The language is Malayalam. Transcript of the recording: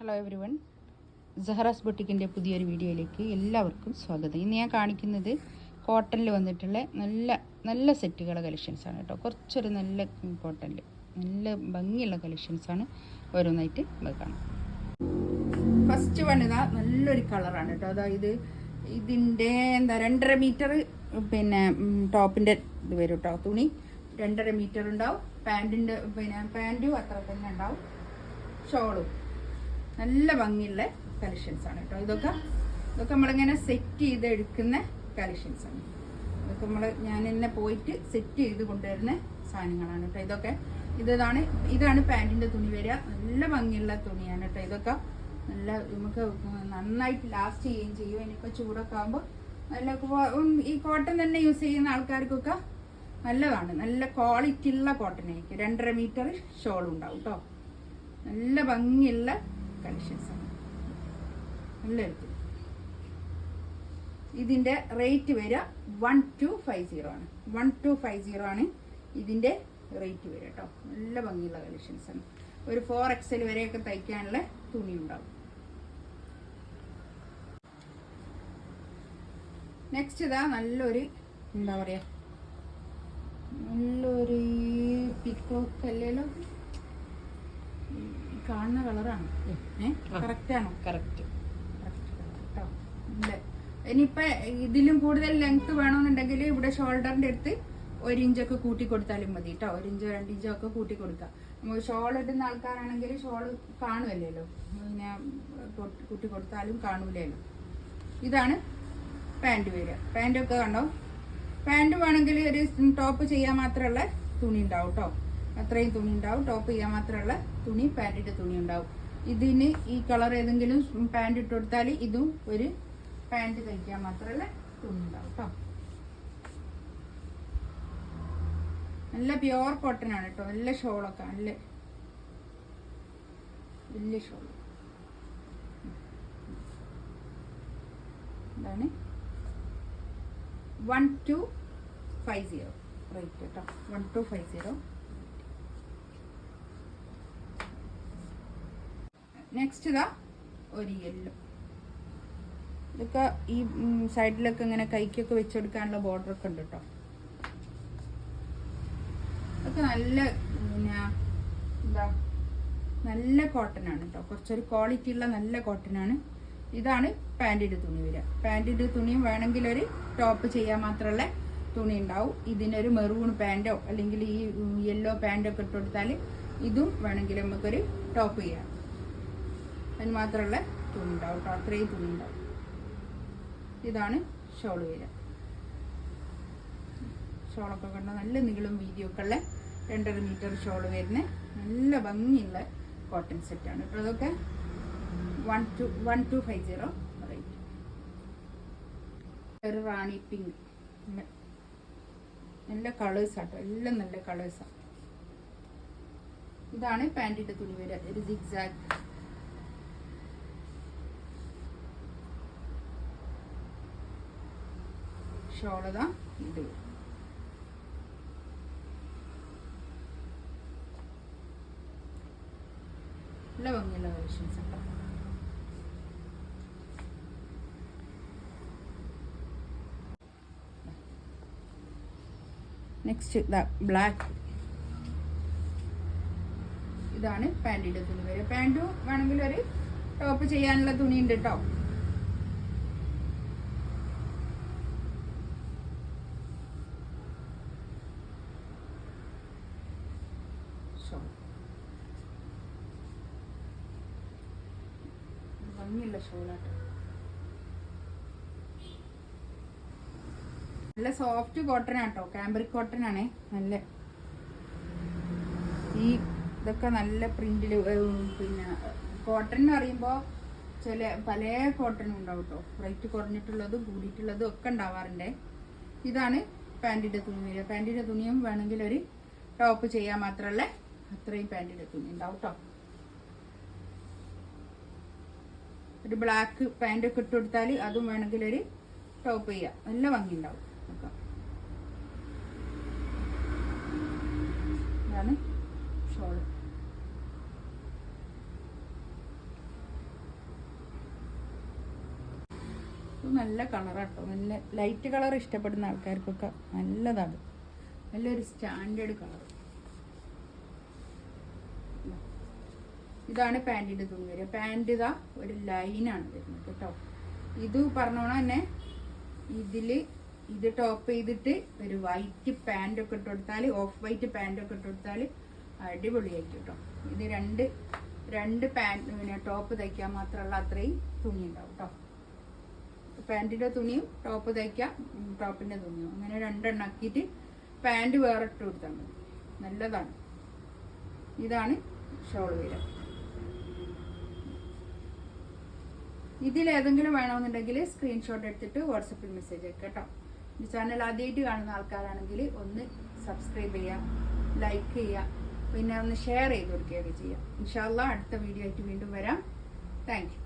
ഹലോ എവരി വൺ, സഹറാസ് ബൊട്ടിക്കിൻ്റെ പുതിയൊരു വീഡിയോയിലേക്ക് എല്ലാവർക്കും സ്വാഗതം. ഇന്ന് ഞാൻ കാണിക്കുന്നത് കോട്ടണിൽ വന്നിട്ടുള്ള നല്ല നല്ല സെറ്റുകളെ കളക്ഷൻസാണ് കേട്ടോ. കുറച്ചൊരു നല്ല കോട്ടണിൽ നല്ല ഭംഗിയുള്ള കളക്ഷൻസാണ് ഓരോന്നായിട്ട് നമുക്ക് കാണാം. ഫസ്റ്റ് വൺ ഇതാ നല്ലൊരു കളറാണ് കേട്ടോ. അതായത് ഇതിൻ്റെ 2.5 മീറ്റർ പിന്നെ ടോപ്പിൻ്റെ ഇത് വരും കേട്ടോ. തുണി 2.5 മീറ്റർ ഉണ്ടാവും. പാൻറ്റിൻ്റെ പാൻറ്റും അത്ര തന്നെ ഉണ്ടാവും. ഷോളും നല്ല ഭംഗിയുള്ള കളക്ഷൻസാണ് കേട്ടോ. ഇതൊക്കെ നമ്മളിങ്ങനെ സെറ്റ് ചെയ്ത് എടുക്കുന്ന കളക്ഷൻസാണ്. ഇതൊക്കെ ഞാൻ തന്നെ പോയിട്ട് സെറ്റ് ചെയ്ത് കൊണ്ടുവരുന്ന സാധനങ്ങളാണ് കേട്ടോ. ഇതാണ് പാൻറ്റിൻ്റെ തുണി വരിക. നല്ല ഭംഗിയുള്ള തുണിയാണ് കേട്ടോ. ഇതൊക്കെ നല്ല നമുക്ക് നന്നായിട്ട് ലാസ്റ്റ് ചെയ്യുകയും ചെയ്യും. ഇനിയിപ്പോൾ ചൂടൊക്കെ ആകുമ്പോൾ നല്ല ഈ കോട്ടൺ തന്നെ യൂസ് ചെയ്യുന്ന ആൾക്കാർക്കൊക്കെ നല്ലതാണ്. നല്ല ക്വാളിറ്റി ഉള്ള കോട്ടൺ ആയിരിക്കും. 2.5 മീറ്റർ ഷോളും ഉണ്ടാവും കേട്ടോ. നല്ല ഭംഗിയുള്ള കളക്ഷൻസാണ്. നല്ല എടുത്തു. ഇതിൻ്റെ റേറ്റ് വരിക 1250 ആണ്. 1250 ആണ് ഇതിൻ്റെ റേറ്റ് വരിക കേട്ടോ. നല്ല ഭംഗിയുള്ള കളക്ഷൻസാണ്. ഒരു 4XL വരെയൊക്കെ തയ്ക്കാനുള്ള തുണി ഉണ്ടാവും. നെക്സ്റ്റ് ഇതാ നല്ലൊരു എന്താ പറയുക, നല്ലൊരു പിക്കോക്ക് അല്ലല്ലോ കാണുന്ന കളറാണ്. കറക്റ്റാണോ? കറക്റ്റ് കേട്ടോ. ഇനിയിപ്പോൾ ഇതിലും കൂടുതൽ ലെങ്ത് വേണമെന്നുണ്ടെങ്കിൽ ഇവിടെ ഷോൾഡറിൻ്റെ അടുത്ത് 1 ഇഞ്ചൊക്കെ കൂട്ടി കൊടുത്താലും മതി കേട്ടോ. 1 ഇഞ്ചോ 2 ഇഞ്ചോ ഒക്കെ കൂട്ടി കൊടുക്കാം. നമ്മൾ ഷോൾ ഇടുന്ന ആൾക്കാരാണെങ്കിൽ ഷോൾ കാണുമല്ലോ, പിന്നെ കൂട്ടി കൊടുത്താലും കാണൂലല്ലോ. ഇതാണ് പാൻറ് വരിക. പാൻറ്റൊക്കെ കണ്ടോ. പാൻറ് വേണമെങ്കിൽ ഒരു ടോപ്പ് ചെയ്യാൻ മാത്രമുള്ള തുണി ഉണ്ടാവും കേട്ടോ. അത്രയും തുണി ഉണ്ടാവും. ടോപ്പ് ചെയ്യാൻ മാത്രമുള്ള തുണി, പാൻറ്റിൻ്റെ തുണി ഉണ്ടാവും. ഇതിന് ഈ കളർ ഏതെങ്കിലും പാൻറ് ഇട്ട് കൊടുത്താൽ ഇതും ഒരു പാൻറ് തയ്ക്കാൻ മാത്രമുള്ള തുണി ഉണ്ടാവും കേട്ടോ. നല്ല പ്യുവർ കോട്ടൺ ആണ് കേട്ടോ. നല്ല ഷോളൊക്കെ നല്ല വലിയ ഷോൾ. ഇതാണ് 1250 റേറ്റ് കേട്ടോ. 1250. നെക്സ്റ്റ് ഇതാ ഒരു യെല്ലോ. ഇതൊക്കെ ഈ സൈഡിലൊക്കെ ഇങ്ങനെ കൈക്കൊക്കെ വെച്ചെടുക്കാനുള്ള ബോർഡറൊക്കെ ഉണ്ട് കേട്ടോ. ഇതൊക്കെ നല്ല പിന്നെ എന്താ നല്ല കോട്ടൺ ആണ് കേട്ടോ. കുറച്ചൊരു ക്വാളിറ്റി ഉള്ള നല്ല കോട്ടൺ ആണ്. ഇതാണ് പാൻറ്റിൻ്റെ തുണി വരിക. പാൻറ്റിൻ്റെ തുണിയും വേണമെങ്കിൽ ഒരു ടോപ്പ് ചെയ്യാൻ മാത്രമുള്ള തുണി ഉണ്ടാവും. ഇതിനൊരു മെറൂൺ പാൻറ്റോ അല്ലെങ്കിൽ ഈ യെല്ലോ പാൻറ്റോ ഒക്കെ ഇട്ട് കൊടുത്താൽ ഇതും വേണമെങ്കിൽ നമുക്കൊരു ടോപ്പ് ചെയ്യാം. അതിന് മാത്രമുള്ള തുണി ഉണ്ടാവും കേട്ടോ. അത്രയും തുണി ഉണ്ടാവും. ഇതാണ് ഷോള് വരിക. ഷോളൊക്കെ കണ്ട നല്ല നീളം വീതിയൊക്കെ ഉള്ള 2.5 മീറ്റർ ഷോള് വരുന്ന നല്ല ഭംഗിയുള്ള കോട്ടൺ സെറ്റാണ് കേട്ടോ. അതൊക്കെ 1250 റേറ്റ്. ഒരു റാണി പിങ്ക്. നല്ല കളേഴ്സാട്ടോ. എല്ലാം നല്ല കളേഴ്സാണ്. ഇതാണ് പാൻറ്റിൻ്റെ തുണി വരിക. ഒരു സിഗ്സാഗ്. ഷോളതാ ഇത്. നല്ല ഭംഗിയുള്ള കളക്ഷൻസ് ഉണ്ടോ. നെക്സ്റ്റ് ഇതാ ബ്ലാക്ക്. ഇതാണ് പാൻറ്റിൻ്റെ തുണി വരിക. പാൻറ്റും വേണമെങ്കിൽ ഒരു ടോപ്പ് ചെയ്യാനുള്ള തുണി ഉണ്ട് കേട്ടോ. ഭംഗിയുള്ള ഷോളാട്ടോ. നല്ല സോഫ്റ്റ് കോട്ടൺ ആട്ടോ. കാംബ്രിക് കോട്ടൺ ആണേ. നല്ല ഈ ഇതൊക്കെ നല്ല പ്രിന്റില് പിന്നെ കോട്ടൺ എന്ന് പറയുമ്പോൾ പല കോട്ടണും ഉണ്ടാവും കേട്ടോ. റേറ്റ് കുറഞ്ഞിട്ടുള്ളതും കൂടിയിട്ടുള്ളതും ഒക്കെ ഉണ്ടാവാറുണ്ട്. ഇതാണ് പാൻറ്റിൻ്റെ തുണി വരിക. പാൻറ്റിൻ്റെ തുണിയും വേണമെങ്കിൽ ഒരു ടോപ്പ് ചെയ്യാൻ മാത്രമല്ല അത്രയും പാൻറ്റിൻ്റെ തുണി ഉണ്ടാവും കേട്ടോ. ഒരു ബ്ലാക്ക് പാൻറ്റൊക്കെ ഇട്ട് കൊടുത്താൽ അതും വേണമെങ്കിൽ ഒരു ടോപ്പ് ചെയ്യാം. നല്ല ഭംഗി ഉണ്ടാവും. ഇതാണ് ഷോള്. ഇത് നല്ല കളറാട്ടോ, നല്ല ലൈറ്റ് കളർ ഇഷ്ടപ്പെടുന്ന ആൾക്കാർക്കൊക്കെ നല്ലതാണ്. നല്ലൊരു സ്റ്റാൻഡേർഡ് കളർ. ഇതാണ് പാൻറ്റിൻ്റെ തുണി വരിക. പാൻറ് ഇതാ ഒരു ലൈനാണ് വരുന്നത് കേട്ടോ. ഇത് പറഞ്ഞോണം തന്നെ ഇത് ടോപ്പ് ചെയ്തിട്ട് ഒരു വൈറ്റ് പാൻറ്റൊക്കെ ഇട്ട് കൊടുത്താൽ, ഓഫ് വൈറ്റ് പാൻറ്റൊക്കെ ഇട്ട് കൊടുത്താൽ അടിപൊളിയായിരിക്കും കേട്ടോ. ഇത് രണ്ട് പാൻറ് പിന്നെ ടോപ്പ് തയ്ക്കാൻ മാത്രമുള്ള അത്രയും തുണി ഉണ്ടാവും കേട്ടോ. പാൻറ്റിൻ്റെ തുണിയും ടോപ്പ് തയ്ക്കാം, ടോപ്പിൻ്റെ തുണിയും അങ്ങനെ രണ്ടെണ്ണം ആക്കിയിട്ട് പാൻറ് വേറെ ഇട്ട് കൊടുത്താൽ മതി. നല്ലതാണ്. ഇതാണ് ഷോൾ വരിക. ഇതിലേതെങ്കിലും വേണമെന്നുണ്ടെങ്കിൽ സ്ക്രീൻഷോട്ട് എടുത്തിട്ട് വാട്സപ്പിൽ മെസ്സേജ് അയക്കാം കേട്ടോ. ഈ ചാനൽ ആദ്യമായിട്ട് കാണുന്ന ആൾക്കാരാണെങ്കിൽ ഒന്ന് സബ്സ്ക്രൈബ് ചെയ്യുക, ലൈക്ക് ചെയ്യുക, പിന്നെ ഒന്ന് ഷെയർ ചെയ്ത് കൊടുക്കുകയൊക്കെ ചെയ്യാം. ഇൻഷാ അല്ലാഹ് അടുത്ത വീഡിയോ ആയിട്ട് വീണ്ടും വരാം. Thank you.